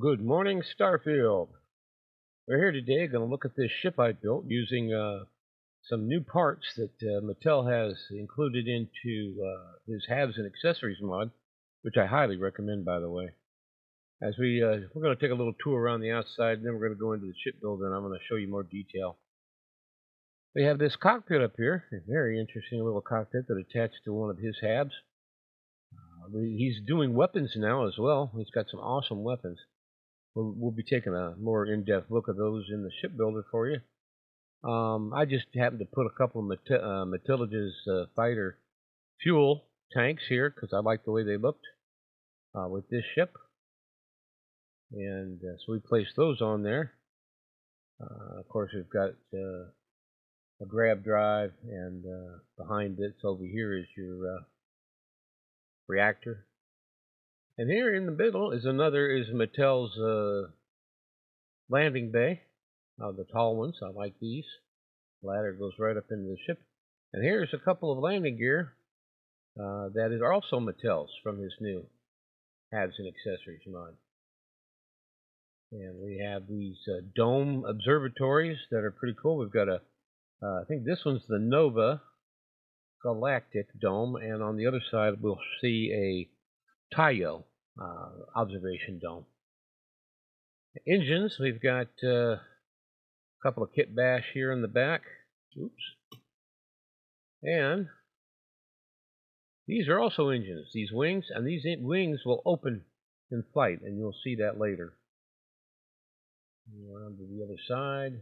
Good morning, Starfield. We're here today going to look at this ship I built using some new parts that Mattell has included into his Habs and Accessories mod, which I highly recommend, by the way. As we're going to take a little tour around the outside, and then we're going to go into the shipbuilder, and I'm going to show you more detail. We have this cockpit up here, a very interesting little cockpit that attached to one of his Habs. He's doing weapons now as well. He's got some awesome weapons. We'll be taking a more in-depth look at those in the shipbuilder for you. I just happened to put a couple of Matilija's fighter fuel tanks here because I like the way they looked with this ship. And so we placed those on there. Of course, we've got a grab drive, and behind it over here is your reactor. And here in the middle is Mattell's landing bay. The tall ones, I like these. The ladder goes right up into the ship. And here's a couple of landing gear that is also Mattell's from his new Habs and Accessories mod. And we have these dome observatories that are pretty cool. We've got I think this one's the Nova Galactic Dome, and on the other side we'll see a Tayo observation dome. Engines, we've got a couple of kit bash here in the back. Oops. And these are also engines, these wings, and these wings will open in flight, and you'll see that later. Around to the other side.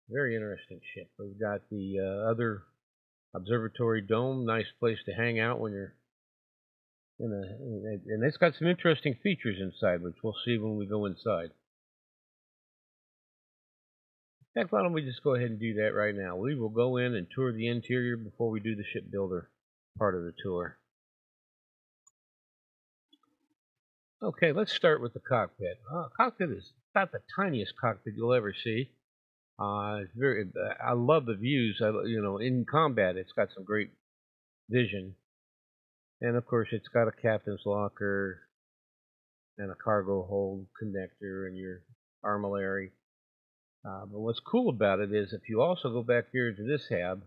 Very interesting ship. We've got the other observatory dome, nice place to hang out when you're and it's got some interesting features inside, which we'll see when we go inside. Heck, why don't we just go ahead and do that right now? We will go in and tour the interior before we do the shipbuilder part of the tour. Okay, let's start with the cockpit. Cockpit is about the tiniest cockpit you'll ever see. It's I love the views. In combat, it's got some great vision. And of course, it's got a captain's locker and a cargo hold connector and your armillary. But what's cool about it is if you also go back here to this Hab,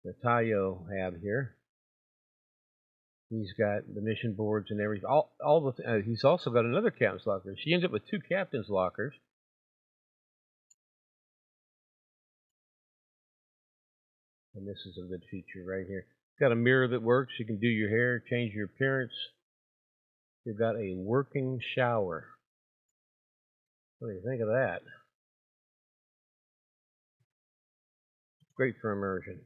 the Tayo Hab here, he's got the mission boards and everything. He's also got another captain's locker. She ends up with two captain's lockers. And this is a good feature right here. Got a mirror that works. You can do your hair, change your appearance. You've got a working shower. What do you think of that? Great for immersion.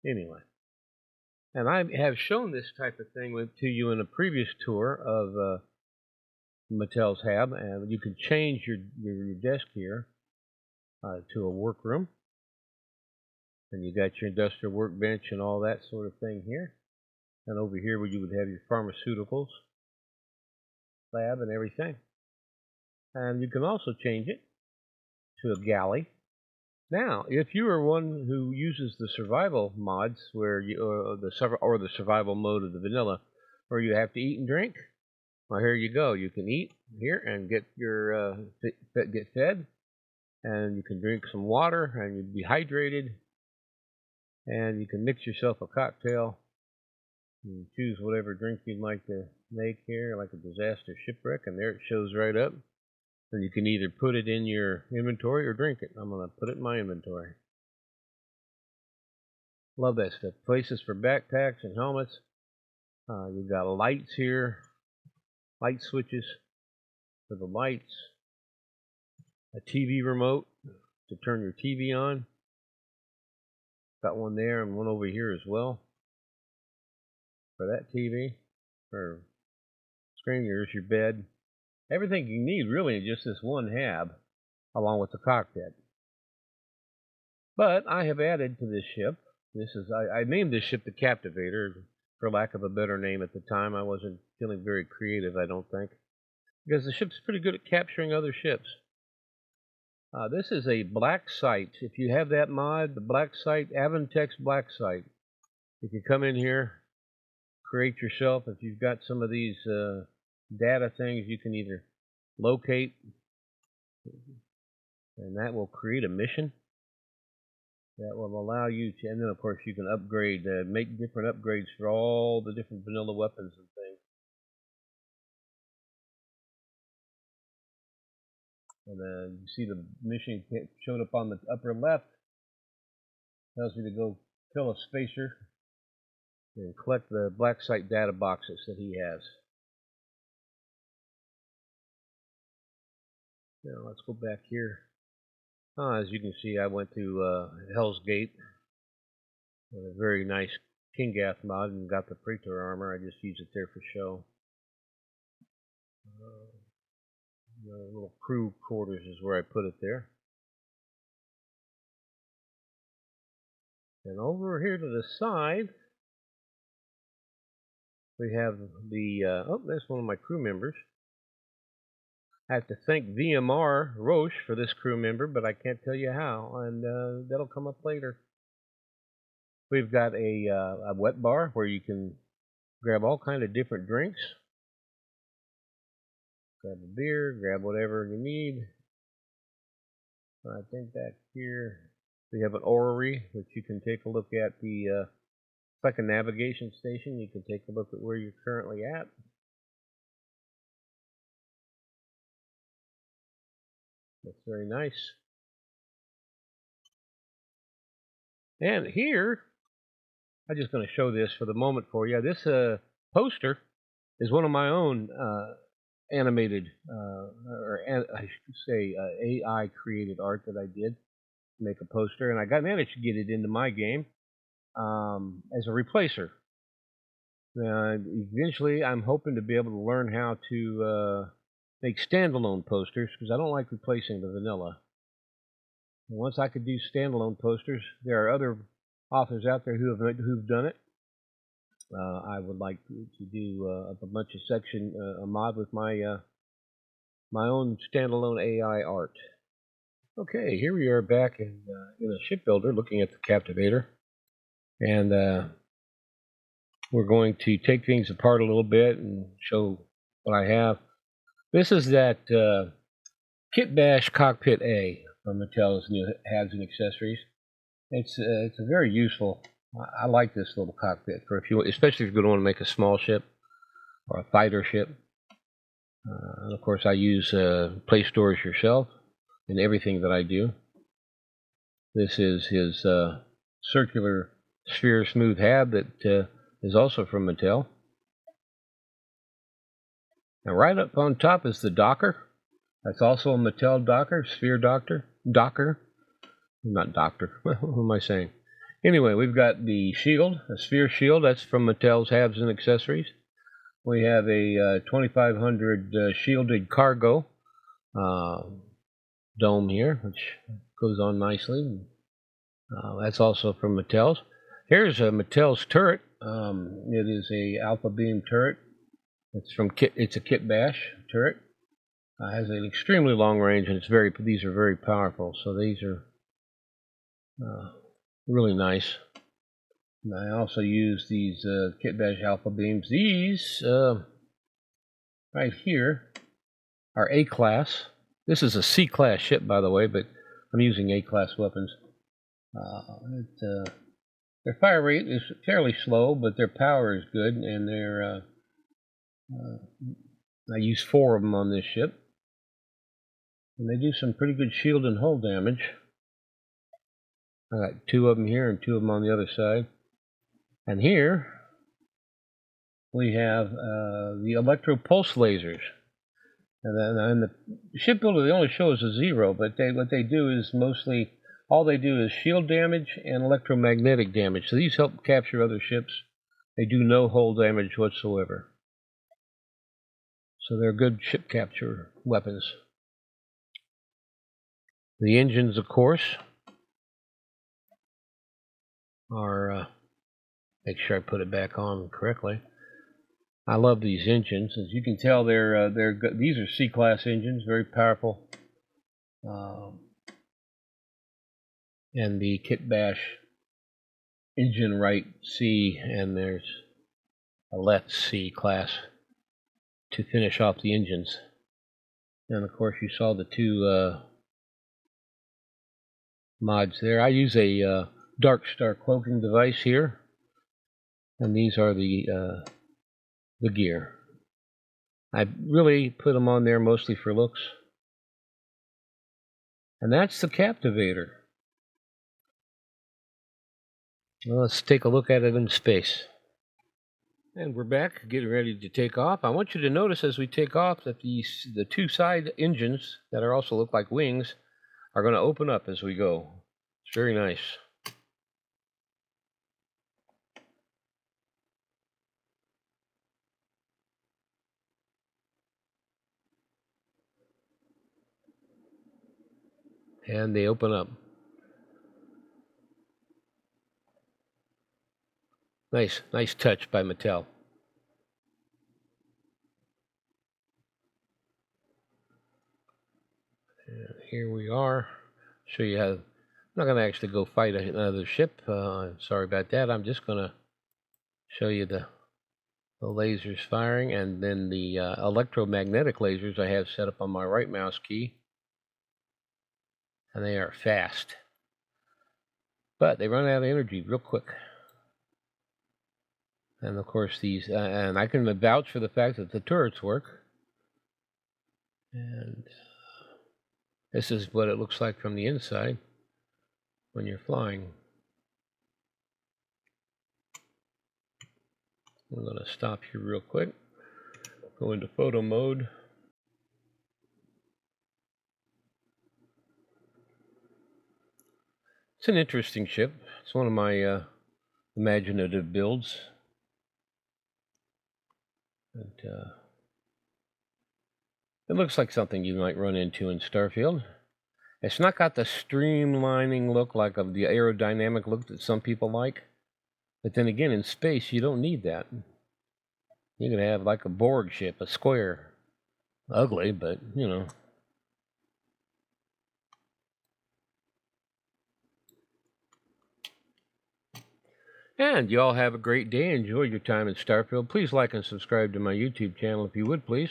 Anyway, and I have shown this type of thing to you in a previous tour of Mattell's Hab, and you can change your desk here to a workroom. And you got your industrial workbench and all that sort of thing here. And over here where you would have your pharmaceuticals lab and everything. And you can also change it to a galley. Now, if you are one who uses the survival mods where the survival mode of the vanilla, where you have to eat and drink, well, here you go. You can eat here and get your get fed, and you can drink some water and you'd be hydrated. And you can mix yourself a cocktail and choose whatever drink you'd like to make here, like a disaster shipwreck, and there it shows right up. And you can either put it in your inventory or drink it. I'm going to put it in my inventory. Love that stuff. Places for backpacks and helmets. You've got lights here, light switches for the lights, a TV remote to turn your TV on. Got one there and one over here as well for that TV or screen. Here's your bed. Everything you need really in just this one Hab, along with the cockpit. But I have added to this ship. I named this ship the Captivator for lack of a better name at the time. I wasn't feeling very creative, I don't think, because the ship's pretty good at capturing other ships. This is a Blacsite. If you have that mod, the Blacsite, Avontech's Blacsite. You can come in here, create yourself. If you've got some of these data things, you can either locate, and that will create a mission that will allow you to, and then of course you can upgrade, make different upgrades for all the different vanilla weapons and things. And you see the mission showed up on the upper left. Tells me to go kill a spacer and collect the Blacsite data boxes that he has. Now let's go back here. As you can see, I went to Hell's Gate with a very nice Kingath mod and got the Praetor armor. I just used it there for show. The little crew quarters is where I put it there. And over here to the side, we have the, oh, that's one of my crew members. I have to thank VMR Roche for this crew member, but I can't tell you how, and that'll come up later. We've got a wet bar where you can grab all kind of different drinks. Grab a beer, grab whatever you need. I think back here we have an orrery, which you can take a look at. It's like a navigation station. You can take a look at where you're currently at. That's very nice. And here, I'm just going to show this for the moment for you. This poster is one of my own animated, or I should say AI created art that I did to make a poster, and I managed to get it into my game as a replacer. Eventually, I'm hoping to be able to learn how to make standalone posters, because I don't like replacing the vanilla. And once I could do standalone posters, there are other authors out there who've done it. I would like to do a bunch of a mod with my my own standalone AI art. Okay, here we are back in a shipbuilder looking at the Captivator, and we're going to take things apart a little bit and show what I have. This is that Kit Bash Cockpit A from Mattell's new Habs and Accessories. It's a very useful. I like this little cockpit for especially if you're going to want to make a small ship or a fighter ship. And of course, I use Play Storage Yourself in everything that I do. This is his circular sphere smooth hab that is also from Mattell. Now, right up on top is the docker. That's also a Mattell docker, sphere docker. Not doctor. What am I saying? Anyway, we've got the shield, a sphere shield. That's from Mattell's Habs and Accessories. We have a 2500 shielded cargo dome here, which goes on nicely. That's also from Mattell's. Here's a Mattell's turret. It is a alpha beam turret. It's from Kit. It's a Kit Bash turret. Has an extremely long range, and these are very powerful. So these are really nice. And I also use these Kit Bash alpha beams. These right here are A-class. This is a C-class ship, by the way, but I'm using A-class weapons. Their fire rate is fairly slow, but their power is good, and I use 4 of them on this ship. And they do some pretty good shield and hull damage. I got 2 of them here and 2 of them on the other side. And here we have the electro pulse lasers. And the shipbuilder, they only show us a 0, but what they do is mostly, all they do is shield damage and electromagnetic damage. So these help capture other ships. They do no hull damage whatsoever. So they're good ship capture weapons. The engines, of course, are, make sure I put it back on correctly. I love these engines. As you can tell, they're good. These are C-class engines, very powerful. And the Kit Bash engine right C, and there's a left C class to finish off the engines. And of course you saw the two mods there. I use a dark star cloaking device here, and these are the gear. I really put them on there mostly for looks. And that's the Captivator. Well, let's take a look at it in space. And we're back, getting ready to take off. I want you to notice as we take off that the two side engines that are also look like wings are going to open up as we go. It's very nice. And they open up. Nice touch by Mattell. And here we are. Show you how. I'm not going to actually go fight another ship. Sorry about that. I'm just going to show you the lasers firing, and then the electromagnetic lasers I have set up on my right mouse key. And they are fast. But they run out of energy real quick. And of course these, and I can vouch for the fact that the turrets work. And this is what it looks like from the inside when you're flying. I'm going to stop here real quick. Go into photo mode. It's an interesting ship. It's one of my imaginative builds. And, it looks like something you might run into in Starfield. It's not got the streamlining look like of the aerodynamic look that some people like. But then again, in space, you don't need that. You can have like a Borg ship, a square. Ugly, but, you know. And you all have a great day. Enjoy your time in Starfield. Please like and subscribe to my YouTube channel if you would, please.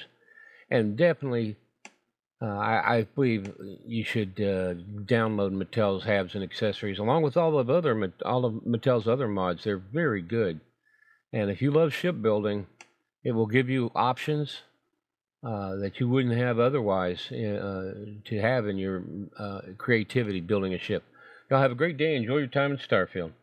And definitely, I believe you should download Mattell's Habs and Accessories, along with all of Mattell's other mods. They're very good. And if you love shipbuilding, it will give you options that you wouldn't have otherwise to have in your creativity building a ship. Y'all have a great day. Enjoy your time in Starfield.